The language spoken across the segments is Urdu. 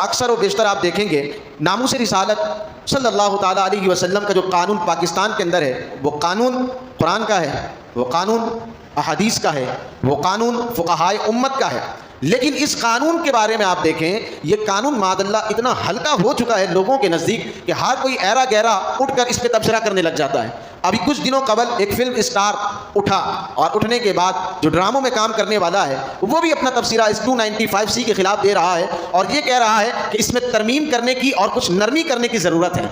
اکثر و بیشتر آپ دیکھیں گے ناموس رسالت صلی اللہ تعالیٰ علیہ وسلم کا جو قانون پاکستان کے اندر ہے، وہ قانون قرآن کا ہے، وہ قانون احادیث کا ہے، وہ قانون فقہائے امت کا ہے۔ لیکن اس قانون کے بارے میں آپ دیکھیں، یہ قانون معاذ اللہ اتنا ہلکا ہو چکا ہے لوگوں کے نزدیک کہ ہر کوئی ایرا گہرا اٹھ کر اس پہ تبصرہ کرنے لگ جاتا ہے۔ ابھی کچھ دنوں قبل ایک فلم اسٹار اٹھا اور اٹھنے کے بعد جو ڈراموں میں کام کرنے والا ہے وہ بھی اپنا تبصرہ اس 295C کے خلاف دے رہا ہے اور یہ کہہ رہا ہے کہ اس میں ترمیم کرنے کی اور کچھ نرمی کرنے کی ضرورت ہے،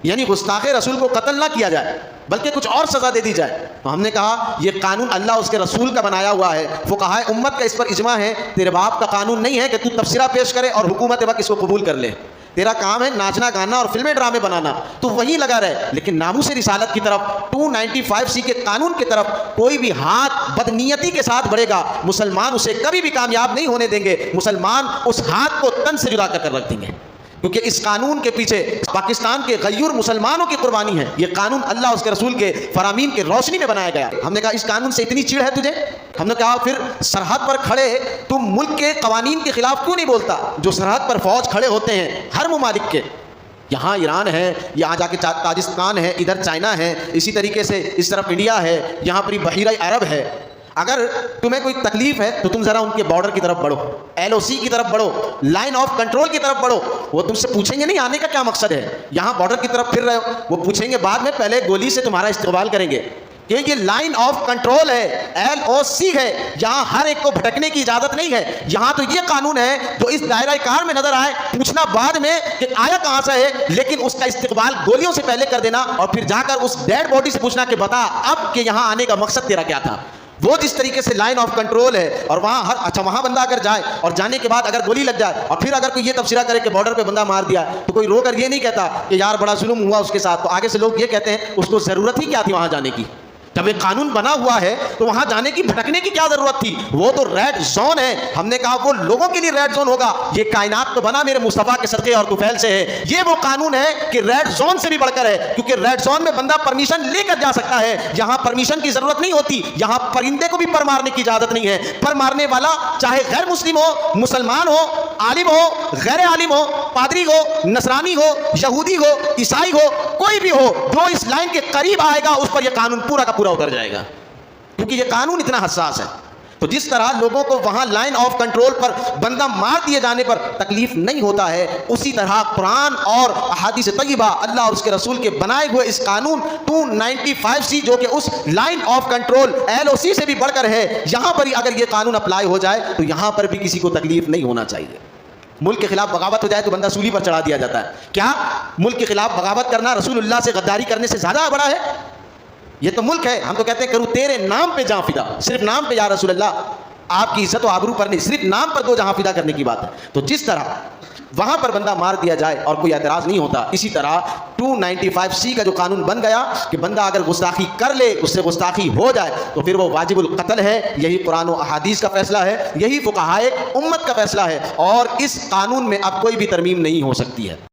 یعنی گستاخ رسول کو قتل نہ کیا جائے بلکہ کچھ اور سزا دے دی جائے۔ تو ہم نے کہا یہ قانون اللہ اس کے رسول کا بنایا ہوا ہے، فقہائے امت کا اس پر اجماع ہے، تیرے باپ کا قانون نہیں ہے کہ تو تبصرہ پیش کرے اور حکومت وقت اس کو قبول کر لے۔ تیرا کام ہے ناچنا گانا اور فلمیں ڈرامے بنانا، تو وہیں لگا رہے، لیکن ناموس رسالت کی طرف 295C کے قانون کی طرف کوئی بھی ہاتھ بدنیتی کے ساتھ بڑھے گا، مسلمان اسے کبھی بھی کامیاب نہیں ہونے دیں گے، مسلمان اس ہاتھ کو تن سے جدا کر رکھ دیں گے، کیونکہ اس قانون کے پیچھے پاکستان کے غیور مسلمانوں کی قربانی ہے۔ یہ قانون اللہ اس کے رسول کے فرامین کی روشنی میں بنایا گیا۔ ہم نے کہا اس قانون سے اتنی چڑ ہے تجھے؟ ہم نے کہا پھر سرحد پر کھڑے تم ملک کے قوانین کے خلاف کیوں نہیں بولتا؟ جو سرحد پر فوج کھڑے ہوتے ہیں ہر ممالک کے، یہاں ایران ہے، یہاں جا کے تاجکستان ہے، ادھر چائنا ہے، اسی طریقے سے اس طرف انڈیا ہے، یہاں پر بحیرہ عرب ہے، اگر تمہیں کوئی تکلیف ہے تو تم ذرا ان کے بارڈر کی طرف بڑھو، LOC کی طرف بڑھو، لائن آف کنٹرول کی طرف بڑھو۔ وہ تم سے پوچھیں گے نہیں آنے کا کیا مقصد ہے، یہاں بارڈر کی طرف پھر رہے ہو، وہ پوچھیں گے بعد میں، پہلے گولی سے تمہارا استقبال کریں گے کہ یہ لائن آف کنٹرول ہے، LOC ہے، یہاں ہر ایک کو بھٹکنے کی اجازت نہیں ہے۔ یہاں تو یہ قانون ہے جو اس دائرہ کار میں نظر آئے پوچھنا بعد میں کہ آیا کہاں سے ہے، لیکن اس کا استقبال گولیوں سے پہلے کر دینا اور پھر جا کر اس ڈیڈ باڈی سے پوچھنا کہ بتا اب کہ یہاں آنے کا مقصد تیرا کیا تھا۔ وہ جس طریقے سے لائن آف کنٹرول ہے اور وہاں وہاں بندہ اگر جائے اور جانے کے بعد اگر گولی لگ جائے اور پھر اگر کوئی یہ تبصرہ کرے کہ بارڈر پہ بندہ مار دیا تو کوئی رو کر یہ نہیں کہتا کہ یار بڑا ظلم ہوا اس کے ساتھ، تو آگے سے لوگ یہ کہتے ہیں اس کو ضرورت ہی کیا تھی وہاں جانے کی؟ جب ایک قانون بنا ہوا ہے تو وہاں جانے کی بھٹکنے کی کیا ضرورت تھی؟ وہ تو ریڈ زون ہے۔ ہم نے کہا وہ لوگوں کے لیے ریڈ زون ہوگا، یہ کائنات تو بنا میرے مصطفیٰ کے صدقے اور طفیل سے ہے۔ یہ وہ قانون ہے کہ ریڈ زون سے بھی بڑھ کر ہے، کیونکہ ریڈ زون میں بندہ پرمیشن لے کر جا سکتا ہے، یہاں پرمیشن کی ضرورت نہیں ہوتی۔ یہاں پرندے کو بھی پر مارنے کی اجازت نہیں ہے۔ پر مارنے والا چاہے غیر مسلم ہو، مسلمان ہو، عالم ہو، غیر عالم ہو، پادری ہو، نصرانی ہو، یہودی ہو، عیسائی ہو، کوئی بھی ہو، جو اس لائن کے قریب آئے گا اس پر یہ قانون پورا کا پورا اتر جائے گا، کیونکہ یہ قانون اتنا حساس ہے۔ تو جس طرح لوگوں کو وہاں لائن آف کنٹرول پر بندہ مار دیے جانے پر تکلیف نہیں ہوتا ہے، اسی طرح قرآن اور احادیث طیبہ اللہ اور اس کے رسول کے بنائے ہوئے اس قانون 295C جو کہ اس لائن آف کنٹرول LOC سے بھی بڑھ کر ہے، یہاں پر ہی اگر یہ قانون اپلائی ہو جائے تو یہاں پر بھی کسی کو تکلیف نہیں ہونا چاہیے۔ ملک کے خلاف بغاوت ہو جائے تو بندہ سولی پر چڑھا دیا جاتا ہے۔ کیا ملک کے خلاف بغاوت کرنا رسول اللہ سے غداری کرنے سے زیادہ بڑا ہے؟ یہ تو ملک ہے، ہم تو کہتے ہیں کروں تیرے نام پہ جہاں فدا، صرف نام پہ یا رسول اللہ، آپ کی عزت و آبرو پر نہیں، صرف نام پر دو جہاں فدا کرنے کی بات ہے۔ تو جس طرح وہاں پر بندہ مار دیا جائے اور کوئی اعتراض نہیں ہوتا، اسی طرح 295C کا جو قانون بن گیا کہ بندہ اگر گستاخی کر لے، اس سے گستاخی ہو جائے تو پھر وہ واجب القتل ہے۔ یہی قرآن و احادیث کا فیصلہ ہے، یہی فقہائے امت کا فیصلہ ہے، اور اس قانون میں اب کوئی بھی ترمیم نہیں ہو سکتی ہے۔